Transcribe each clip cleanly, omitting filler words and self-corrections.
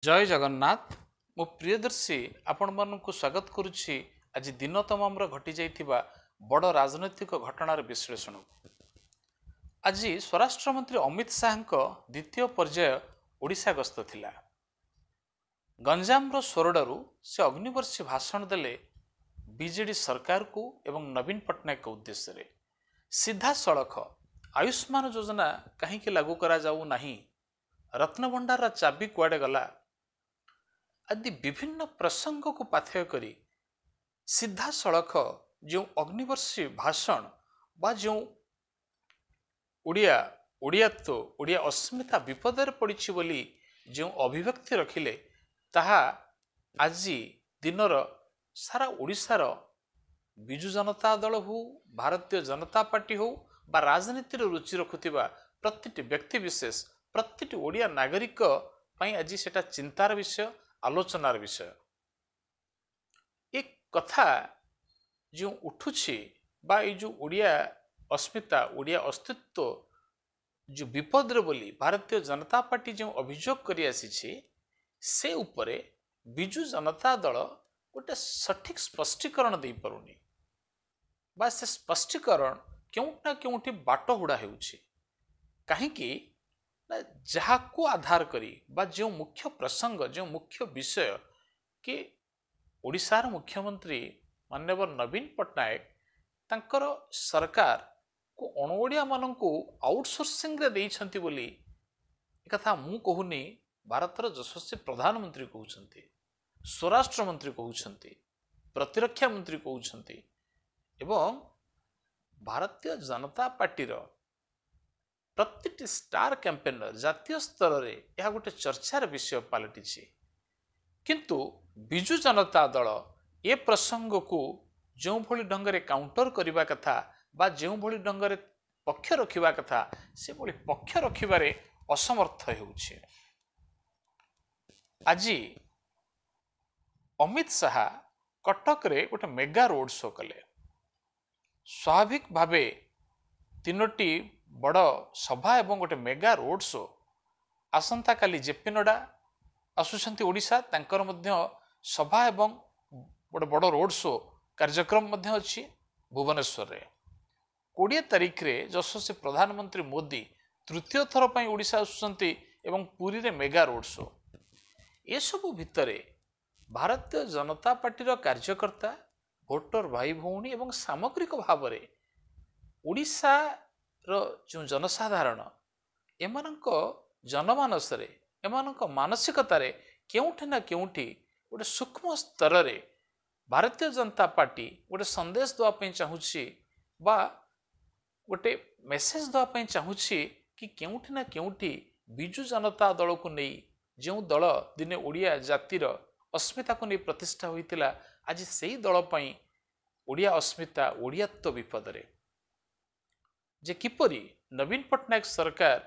जय जगन्नाथ मो प्रियदर्शी आपण मानक स्वागत करुच्ची आज दिन तमाम घटी जाइथिबा बड़ राजनैतिक घटनार विश्लेषण। आज स्वराष्ट्र मंत्री अमित शाह द्वितीय पर्याय ओडिशा गस्त थिला। गंजाम सोरडारू से अग्निवर्षी भाषण देले बीजेडी सरकार को एवं नवीन पट्टनायक उद्देश्य रे सीधा सड़क आयुष्मान योजना कहीं लागू करा जाऊ नहीं, रत्नभंडार चाबी कुआडे गला आदि विभिन्न प्रसंग को पाथेय करी सीधा सड़क जो अग्निवर्षी भाषण बा जो ओडियात्व ओडिया अस्मिता विपदर पड़ी बोली जो अभिव्यक्ति रखिले ताहा आज दिनर सारा ओडिशार विजु जनता दल हो, भारतीय जनता पार्टी हो बा राजनीति रुचि रखुथिबा प्रत्येक व्यक्ति विशेष प्रत्येक ओडिया नागरिक पई आज सेटा चिंतार विषय, आलोचनार विषय। एक कथा जो उठुछि बा ये जो ओडिया अस्मिता ओडिया अस्तित्व जो विपद रे बोली भारतीय जनता पार्टी जो अभियोग करी आसी से उपरे विजु जनता दल गोटे सठिक स्पष्टीकरण दे पारुनी बा से स्पष्टीकरण क्योंना क्योंठी बाट हुड़ा हेउछि काहेकि जहा को आधार करी बा जो मुख्य प्रसंग जो मुख्य विषय कि ओडिशार मुख्यमंत्री माननीय नवीन पट्टनायक तांकर सरकार को अणओडिया माननकु आउटसोर्सिंग रे देइछंती बोली एकथा मु कहूनी, भारतर यशस्वी प्रधानमंत्री कहउछंती, स्वराष्ट्र मंत्री कहउछंती, प्रतिरक्षा मंत्री कहउछंती एवं भारतीय जनता पार्टी रो प्रत्येक स्टार कैंपेनर जातीय स्तर रे यह गोटे चर्चार विषय पलटि। किंतु विजु जनता दल ए प्रसंग को जो भली ढंग रे काउंटर करबा कथा बा जो भली ढंग रे पक्ष रखिबा कथा से भली पक्ष रखिबारे असमर्थ हेउछि। आज अमित शाह कटक रे गोटे मेगा रोड शो कले। स्वाभाविक भावे तीनोटी बड़ सभा एवं गोटे मेगा रोड शो आसंता काली जेपी नड्डा आसुछंती ओडिशा, तांकर मध्य सभा एवं गोटे बड़ रोड शो कार्यक्रम मध्य अछि भुवनेश्वर रे। 20 तारिख रे यशस्वी प्रधानमंत्री मोदी तृतीय थर पई ओडिशा आसुछंती एवं पुरी रे मेगा रोड शो। ए सबु भितरे भारतीय जनता पार्टी रो कार्यकर्ता भोटर भाई भौणी एवं सामग्रिक भाव रे ओडिशा रो जो जनसाधारण एमानक जनमानस रे एमानक मानसिकता रे केउठी ना केउठी गोटे सूक्ष्म स्तर रे भारतीय जनता पार्टी गोटे संदेश दवा पई चाहूछि बा गोटे मेसेज दवा पई चाहूछि कि केउठी ना केउठी विजु जनता दल को नहीं जो दल दिने ओडिया जातिर अस्मिता को नहीं प्रतिष्ठा होइतिला आज सेही दल पई ओडिया अस्मिता ओडियात्व विपद रे जे किपरि नवीन पट्टनायक सरकार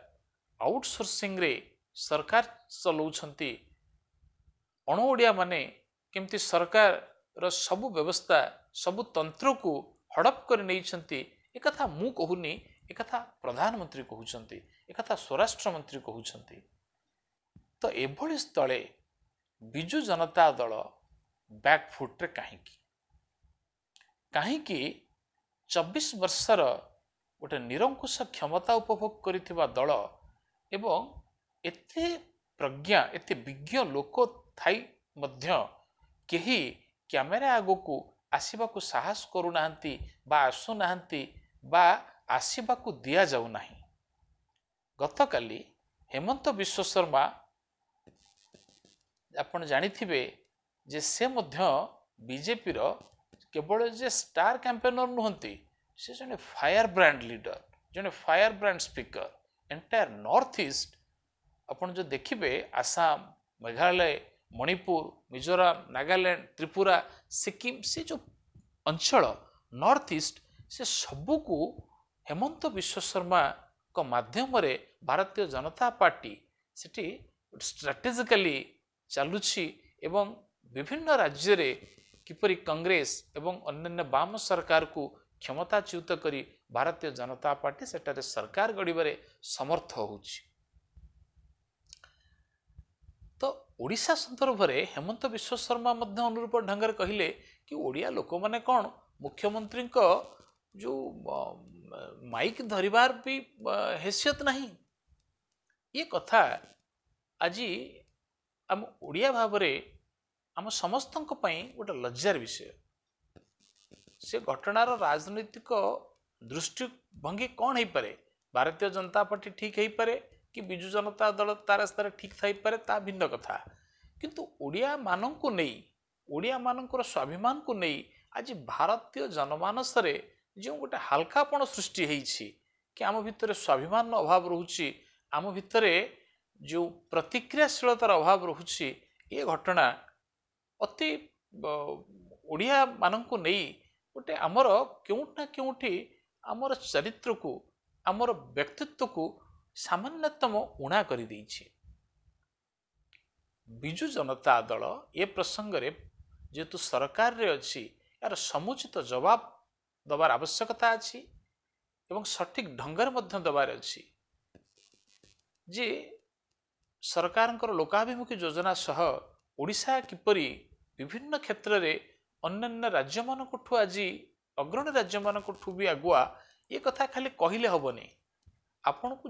आउटसोर्सिंग रे सरकार चलाउछंती, अणओडिया माने केमती सरकार रो सबु व्यवस्था सबु तंत्र को हड़प कर नैछंती। एकथा मु कहूनी, एकथा प्रधानमंत्री कहउछंती, एकथा स्वराष्ट्र मंत्री कहउछंती। तो एभली स्थले विजु जनता दल बैकफुट रे काहेकि 24 वर्षर गोटे निरंकुश क्षमता उपभोग करिथिबा दल एवं एते प्रज्ञा एते विज्ञ लोक थाई मध्य केही कैमेरा आगो को आसीबा को साहस करू नाहंती बा आसु नाहंती बा आसीबा को दिया जाऊ नाही। गतकाली हेमंत विश्व शर्मा आपण जानिथिबे जे से मध्य बीजेपी रो केवल जे स्टार कैंपेनर नुहंती, से जने फायर ब्रांड लीडर, जने fire brand speaker entire north east. अपन जो देखिबे आसाम, मेघालय, मणिपुर, मिजोराम, नागालैंड, त्रिपुरा, सिक्किम से जो अंचल नॉर्थ ईस्ट से सबू को हेमंत विश्व शर्मा को माध्यम रे भारतीय जनता पार्टी सेठी स्ट्रेटेजिकली चालुछि एवं विभिन्न राज्य रे किपरि कांग्रेस एवं अन्य वाम सरकार को क्षमताच्युत करी भारतीय जनता पार्टी सेटारे सरकार गढ़िबारे समर्थ होउछि। तो ओडिशा संदर्भରେ हेमंत विश्व शर्मा मध्य अनुरूप ढंग से कहले कि ओडिया लोक माने कौन मुख्यमंत्री जो माइक धरिबार भी हैसियत नहीं। ये कथा आज आम ओडिया भावरे आम समस्त गोटे लज्जार विषय। से घटनार राजनैतिक दृष्टिभंगी कौन हो पारे? भारतीय जनता पार्टी ठीक हो पारे कि बिजु जनता दल तार रास्तार ठीक थाई पारे, ता भिन्न कथा। किंतु ओडिया माननकु नहीं, ओडिया मानकर स्वाभिमान को नहीं आज भारतीय जनमानस रे जो गोटे हालकापण सृष्टि होईछि कि आम भितर स्वाभिमान अभाव रोचे, आम भितर जो प्रतिक्रियाशीलतार अभाव रोचे, ये घटना अति ओडिया माननकु नहीं गोटे आमर केउना केउठी आमर चरित्र को, आमर व्यक्तित्व को सामान्यतम उणा करि देइछि। बिजु जनता दल ए प्रसंग रे जेतु सरकार रे अछि, यार समुचित जवाब दबार आवश्यकता अछि एवं सठिक ढंगर मध्य दबार अछि जे सरकारଙ୍କର लोकाभिमुखी योजना सह ओडिशा किपरि विभिन्न क्षेत्र रे अन्य राज्य मानकठू आज अग्रणी राज्य मानकठू भी आगुआ, ये कथा खाली कहले हबनी। आपन को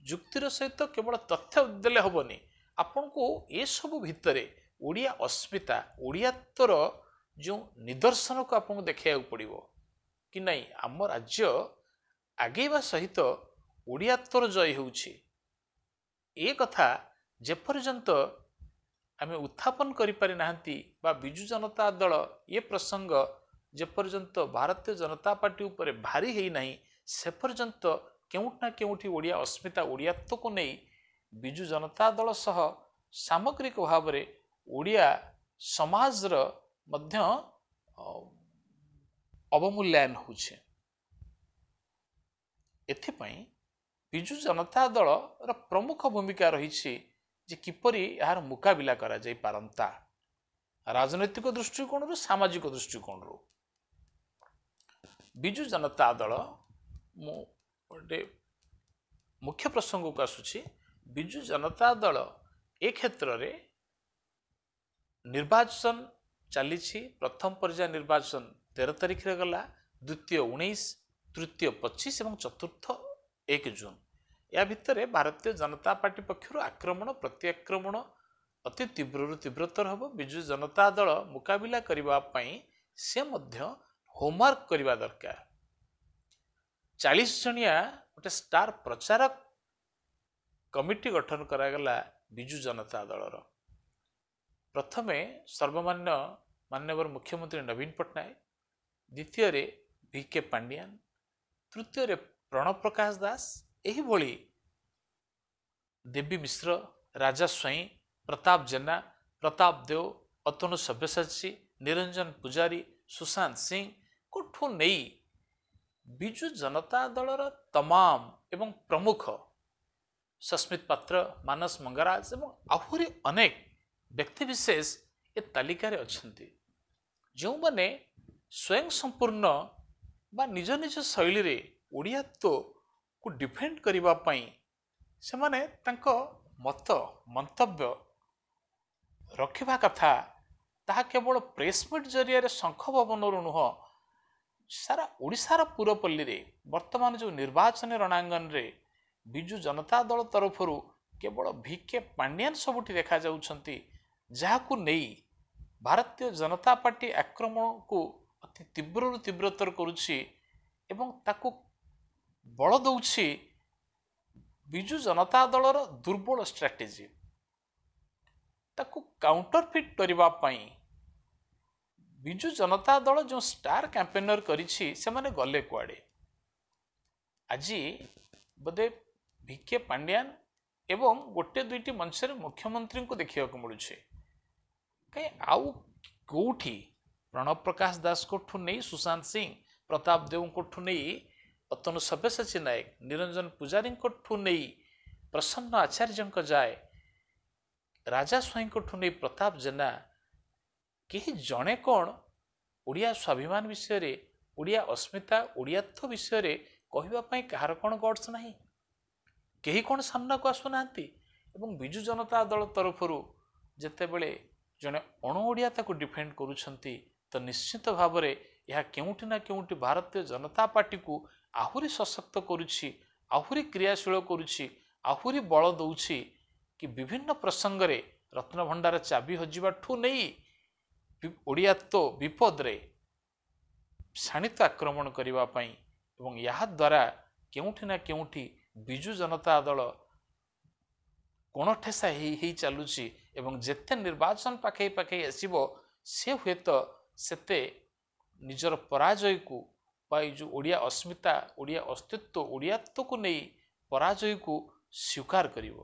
जुक्तिर सहित केवल तथ्य देले हबनी। आपन को ये सब भितरे ओडिया अस्मिता, ओडियात्वर जो निदर्शन को आपन देखा पड़ो कि नहीं आम राज्य आगेवा सहित ओडियात्वर जय होउछि। ए कथा जेपर्यंत आमे उत्थापन करि पारि नाहंती बा बिजु जनता दल ये प्रसंग जेपर्यंत भारतीय जनता पार्टी ऊपर भारी है नहीं, से पर्यंत केउठना केउठी ओडिया अस्मिता, ओडियात्व को नहीं बिजु जनता दल सह सामग्रिक भाव रे ओडिया समाज र मध्य अवमूल्यन होछे। एथिपई बिजु जनता दल र प्रमुख भूमिका रही जे किपरि यार मुकाबिला करा जाई पारंता, राजनैतिक दृष्टिकोण सामाजिक दृष्टिकोण। बिजु जनता दल गोटे मुख्य प्रसंग को आसुछि। बिजु जनता दल ए क्षेत्र रे निर्वाचन चली, प्रथम पर्याय निर्वाचन 13 तारिख रे गला, द्वितीय 19, तृतीय 25 और चतुर्थ 1 जून। या भितर भारतीय जनता पार्टी पक्षर आक्रमण प्रत्याक्रमण अति तीव्र तीव्रतर हम। बिजु जनता दल मुकाबिला करने से मध्य होमवर्क करने दरकार। 40 जनिया गोटे स्टार प्रचारक कमिटी गठन करागला बिजु जनता दलर। प्रथमे सर्वमान्य माननीय मुख्यमंत्री नवीन पट्टनायक, द्वितीय वीके पांडियान, तृतीय प्रणव प्रकाश दास, यही भली देवी मिश्र, राजा स्वाई, प्रताप जेना, प्रताप देव, अतनु सब्यसाची, निरंजन पुजारी, सुशांत सिंह को नहीं बिजु जनता दलर तमाम एवं प्रमुख सस्मित पात्र, मानस मंगराज एवं आहुरी अनेक व्यक्तिविशेष ए तालिकार अछंती, जो माने स्वयं संपूर्ण बा निज निज शैली रे ओडियात्व को डिफेंड करिबा पई से माने तांको मत मंतव्य रखिबा कथा। ताहा केवल प्रेसमिट जरिया शंख भवन नुह, सारा ओडिशार पुरपल्ली रे वर्तमान जो निर्वाचन रणांगन रे बिजु जनता दल तरफ केवल वीके पांडियान सबुठी देखा जाउछंती, जाहाकू नहीं भारतीय जनता पार्टी आक्रमण को अति तीव्र तीव्रतर करुछि एवं ताकू बल दउछि बिजु जनता दलर दुर्बल स्ट्राटेजी। ताकू काउंटरफिट करबा पई बिजु जनता दल जो स्टार कैंपेनर करिछि से माने गले कुआडे। आज बोधे वीके पांडियान एवं गोटे दुईटी मंच मुख्यमंत्री को देखा मिलूँ कहीं आउ कौटी प्रणव प्रकाश दास को नहीं, सुशांत सिंह, प्रताप देव को नहीं, अतनु सब्यसाची नायक, निरंजन पुजारी को नहीं, प्रसन्न आचार्य जाए, राजा स्वाई को नहीं, प्रताप जेना, कहीं जड़े कौन ओडिया स्वाभिमान विषय, ओडिया अस्मिता, ओडियात्व विषय कहवाई कहार कौन गट्स नहीं, कहीं कौन सामना को आसुना। बिजु जनता दल तरफ ଯେତେବେଳେ ଜଣେ ଅଣୁ ଓଡ଼ିଆ ତାକୁ ଡିଫେଣ୍ଡ କରୁଛନ୍ତି ତ ନିଶ୍ଚିତ ଭାବରେ ଏହା କେଉଁଠି ନା କେଉଁଠି ଭାରତୀୟ ଜନତା ପାର୍ଟିକୁ ଆହୁରି ସଶକ୍ତ କରୁଛି, ଆହୁରି କ୍ରିୟାଶୀଳ କରୁଛି, ଆହୁରି ବଳ ଦେଉଛି କି ବିଭିନ୍ନ ପ୍ରସଙ୍ଗରେ ରତ୍ନଭଣ୍ଡାର ଚାବି ହଜିବାଠୁ ନେଇ ଓଡ଼ିଆତ୍ୱ ବିପଦରେ ଶାଣିତ ଆକ୍ରମଣ କରିବା ପାଇଁ ଏବଂ ଏହାଦ୍ୱାରା କେଉଁଠି ନା କେଉଁଠି ବିଜୁ ଜନତା ଦଳ କୋଣଠେସା ହେଇ ଚାଲୁଛି ଏବଂ ଯେତେ ନିର୍ବାଚନ ପାଖେଇ ପାଖେଇ ଆସିବ ସେ ହୁଏତ ସେତେ ନିଜର ପରାଜୟକୁ ବା ଏଇ ଯେଉଁ ଓଡ଼ିଆ ଅସ୍ମିତା, ଓଡ଼ିଆ ଅସ୍ତିତ୍ୱ, ଓଡ଼ିଆତ୍ୱକୁ ନେଇ ପରାଜୟକୁ ସ୍ୱୀକାର କରିବ।